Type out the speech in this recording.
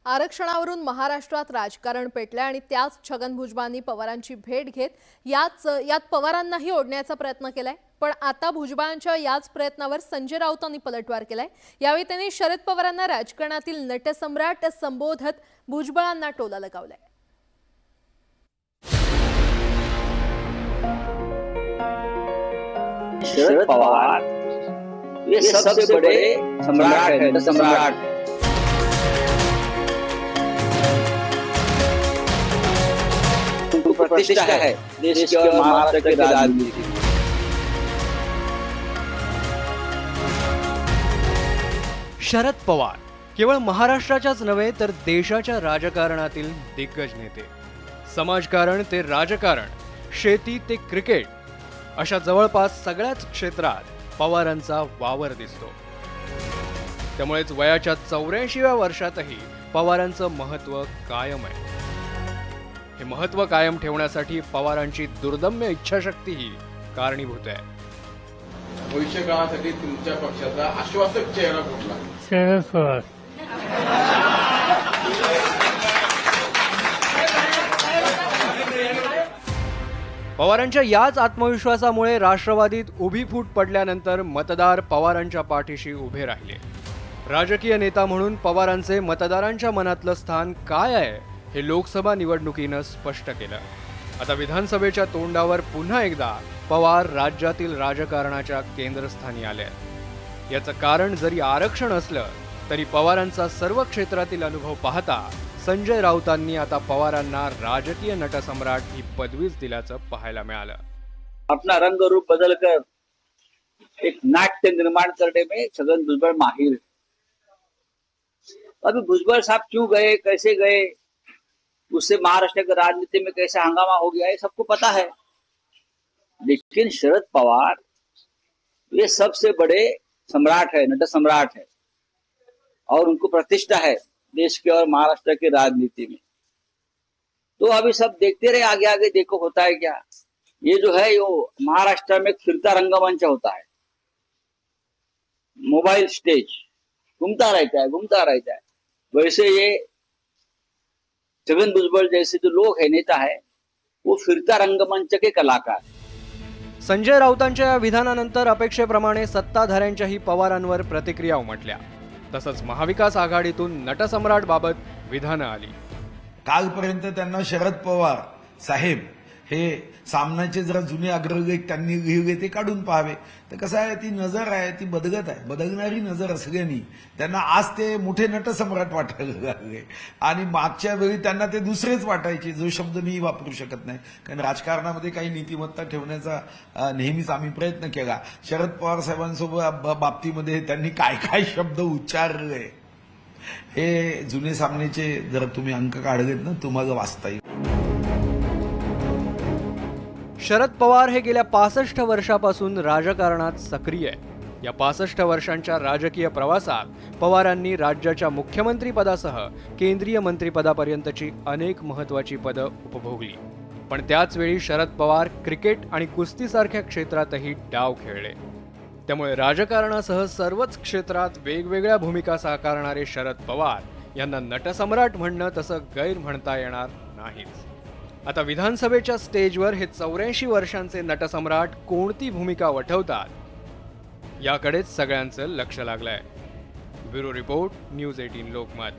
आरक्षणावरून महाराष्ट्रात राजकारण पेटले आणि त्याच छगन भुजबळांनी पवारांची भेट घेत यात पवारांनाही ओढण्याचा प्रयत्न केलाय। पण आता भुजबळांच्या याच प्रयत्नावर संजय राऊतांनी पलटवार केलाय। यावेळी त्यांनी शरद पवारांना राजकारणातील नटसम्राट संबोधत भुजबळांना टोला लगावलाय। शरद पवार ये सबसे बड़े सम्राट है, नटसम्राट। उनको प्रतिष्ठा है देश की और महाराष्ट्र की राजनीति में। शरद पवार केवळ महाराष्ट्राच्याच नव्हे तर देशाच्या राजकारणातील दिग्गज नेते। समाजकारण ते राजकारण, शेती ते क्रिकेट अशा जवळपास सगळ्याच क्षेत्रात पवारांचा वावर दिसतो। त्यामुळेच वयाच्या 84व्या वर्षातही पवारांचं महत्त्व कायम आहे। हे महत्त्व कायम ठेवण्यासाठी पवारांची दुर्दम्य इच्छाशक्ती ही कारणीभूत आहे। भविष्य काळासाठी तुमच्या पक्षाचा आश्वासक चेहरा कुठला? शरद पवार। पवारांच्या याच आत्मविश्वासामुळे राष्ट्रवादीत उभी फूट पडल्यानंतर मतदार पवारांच्या पाठीशी उभे राहिले। राजकीय नेता म्हणून पवारांचे मतदारांच्या मनातलं स्थान काय आहे हे लोकसभा निवडणुकीनं स्पष्ट केलं। आता विधानसभेच्या तोंडावर पुन्हा एकदा पवार राज्यातील राजकारणाच्या केंद्रस्थानी आले आहेत। याचं कारण जरी आरक्षण असलं तरी पवारांचा सर्व क्षेत्रातील अनुभव पाहता संजय राऊतांनी आता पवारांना राजकीय नटसम्राट ही पदवीच दिल्याचं पाहायला मिळालं। अपना रंग रूप बदलकर एक नाट्य निर्माण करने में छगन भुजबल माहिर। अभी भुजबल साहब क्यों गए, कैसे गए, उससे महाराष्ट्र की राजनीति में कैसे हंगामा हो गया, ये सबको पता है। लेकिन शरद पवार ये सबसे बड़े सम्राट है, नटसम्राट है, और उनको प्रतिष्ठा है देश के और महाराष्ट्र की राजनीति में। तो अभी सब देखते रहे, आगे आगे देखो होता है क्या। ये जो है वो महाराष्ट्र में फिरता रंगमंच होता है, मोबाइल स्टेज घूमता रहता है। वैसे ये छगन भुजबल जैसे जो लोग है, नेता है, वो फिरता रंगमंच के कलाकार। संजय राऊतांच्या या विधानानंतर अपेक्षेप्रमाणे सत्ताधाऱ्यांच्याही पवारांवर प्रतिक्रिया उमटल्या। तसंच महाविकास आघाडीतून नटसम्राट बाबत विधानं आली। कालपर्यंत त्यांना शरद पवार साहेब हे सामनाचे जरा जुने अग्रलेख त्यांनी लिहिले ते काढून पाहावे। तर कसं आहे, ती नजर आहे ती बदगत आहे, बदलणारी नजर सगळ्यांनी। त्यांना आज ते मोठे नटसम्राट वाटायला लागले आणि मागच्या वेळी त्यांना ते दुसरेच वाटायचे, जो शब्द मी वापरू शकत नाही, कारण राजकारणामध्ये काही नीतिमत्ता ठेवण्याचा नेहमीच आम्ही प्रयत्न केला। शरद पवार साहेबांसोबत बाबतीमध्ये त्यांनी काय काय शब्द उच्चारले हे जुने सामनेचे जर तुम्ही अंक काढलेत ना, तुम्हाला वाचता येईल। शरद पवार हे गेल्या 65 वर्षापासून राजकारणात सक्रिय आहे। या 65 वर्षांच्या राजकीय प्रवासात पवारांनी राज्याच्या मुख्यमंत्रीपदासह केंद्रीय मंत्रिपदापर्यंतची अनेक महत्त्वाची पदं उपभोगली। पण त्याच वेळी शरद पवार क्रिकेट आणि कुस्तीसारख्या क्षेत्रातही डाव खेळले। त्यामुळे राजकारणासह सर्वच क्षेत्रात वेगवेगळ्या भूमिका साकारणारे शरद पवार यांना नटसम्राट म्हणणं तसं गैर म्हणता येणार नाहीच। आता विधानसभेच्या स्टेजवर हे 84 वर्षांचे नटसम्राट कोणती भूमिका वठवतात याकडेच सगळ्यांचं लक्ष लागलंय। Bureau report, news 18 Lokmat.